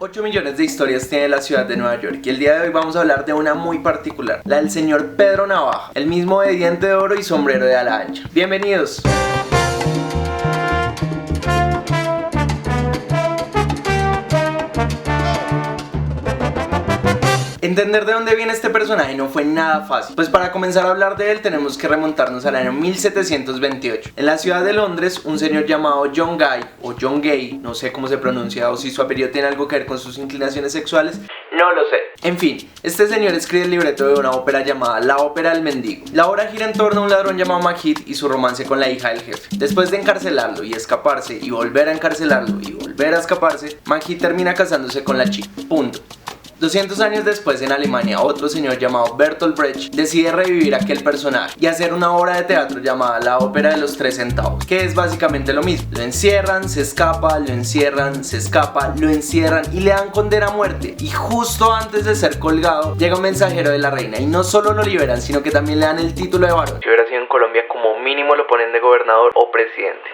8 millones de historias tiene la ciudad de Nueva York y el día de hoy vamos a hablar de una muy particular, la del señor Pedro Navaja, el mismo de diente de oro y sombrero de ala ancha. Bienvenidos. Entender de dónde viene este personaje no fue nada fácil, pues para comenzar a hablar de él tenemos que remontarnos al año 1728. En la ciudad de Londres, un señor llamado John Guy, o John Gay, no sé cómo se pronuncia o si su apellido tiene algo que ver con sus inclinaciones sexuales, no lo sé. En fin, este señor escribe el libreto de una ópera llamada La Ópera del Mendigo. La obra gira en torno a un ladrón llamado McHeath y su romance con la hija del jefe. Después de encarcelarlo y escaparse y volver a encarcelarlo y volver a escaparse, McHeath termina casándose con la chica. Punto. 200 años después, en Alemania, otro señor llamado Bertolt Brecht decide revivir aquel personaje y hacer una obra de teatro llamada La Ópera de los 3 centavos, que es básicamente lo mismo. Lo encierran, se escapa, lo encierran, se escapa, lo encierran y le dan condena a muerte. Y justo antes de ser colgado, llega un mensajero de la reina y no solo lo liberan, sino que también le dan el título de varón. Si hubiera sido en Colombia, como mínimo lo ponen de gobernador o presidente.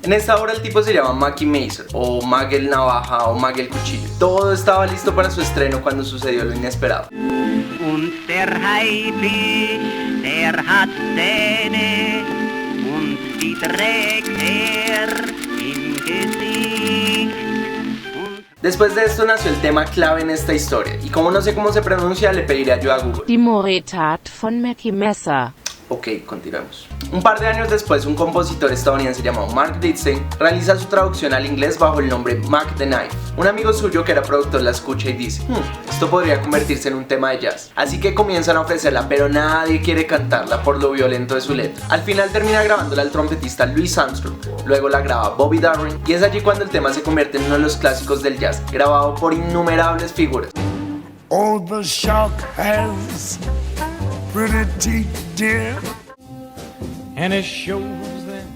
En esta obra el tipo se llama Mackie Mason, o Mag el Navaja, o Mag el Cuchillo. Todo estaba listo para su estreno cuando sucedió lo inesperado. Und der Haifisch, der hat Zähne, und die trägt im Gesicht. Después de esto nació el tema clave en esta historia, y como no sé cómo se pronuncia, le pediré ayuda a Google. Die Moritat von Mackie Messer. Ok, continuemos. Un par de años después, un compositor estadounidense llamado Mark Ditsey realiza su traducción al inglés bajo el nombre Mac the Knife. Un amigo suyo que era productor la escucha y dice, esto podría convertirse en un tema de jazz. Así que comienzan a ofrecerla, pero nadie quiere cantarla por lo violento de su letra. Al final termina grabándola el trompetista Louis Armstrong, luego la graba Bobby Darin y es allí cuando el tema se convierte en uno de los clásicos del jazz, grabado por innumerables figuras. Oh, the shark has pretty teeth, dear, and it shows them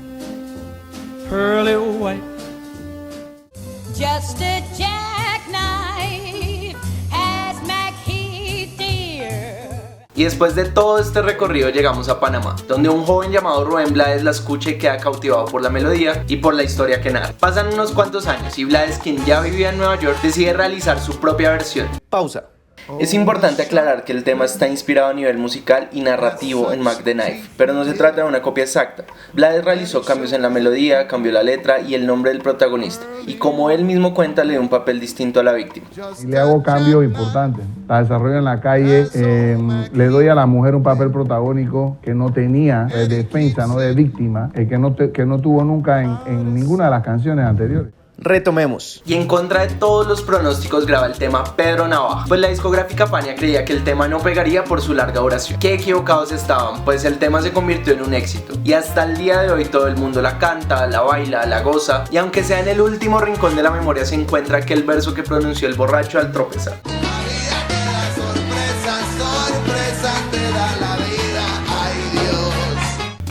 pearly white. Just a jackknife as McHeath dear. Y después de todo este recorrido llegamos a Panamá, donde un joven llamado Rubén Blades la escucha y queda cautivado por la melodía y por la historia que narra. Pasan unos cuantos años y Blades, quien ya vivía en Nueva York, decide realizar su propia versión. Pausa. Es importante aclarar que el tema está inspirado a nivel musical y narrativo en Mac the Knife, pero no se trata de una copia exacta. Blades realizó cambios en la melodía, cambió la letra y el nombre del protagonista, y como él mismo cuenta, le dio un papel distinto a la víctima. Y le hago cambios importantes. La desarrollo en la calle, le doy a la mujer un papel protagónico que no tenía de defensa, no de víctima, que no tuvo nunca en ninguna de las canciones anteriores. Retomemos. Y en contra de todos los pronósticos graba el tema Pedro Navaja, pues la discográfica Fania creía que el tema no pegaría por su larga duración. Qué equivocados estaban, pues el tema se convirtió en un éxito y hasta el día de hoy todo el mundo la canta, la baila, la goza, y aunque sea en el último rincón de la memoria se encuentra aquel verso que pronunció el borracho al tropezar.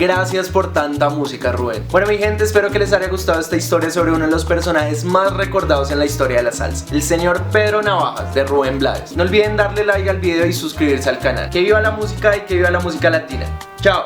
Gracias por tanta música, Rubén. Bueno, mi gente, espero que les haya gustado esta historia sobre uno de los personajes más recordados en la historia de la salsa, el señor Pedro Navajas, de Rubén Blades. No olviden darle like al video y suscribirse al canal. Que viva la música y que viva la música latina. Chao.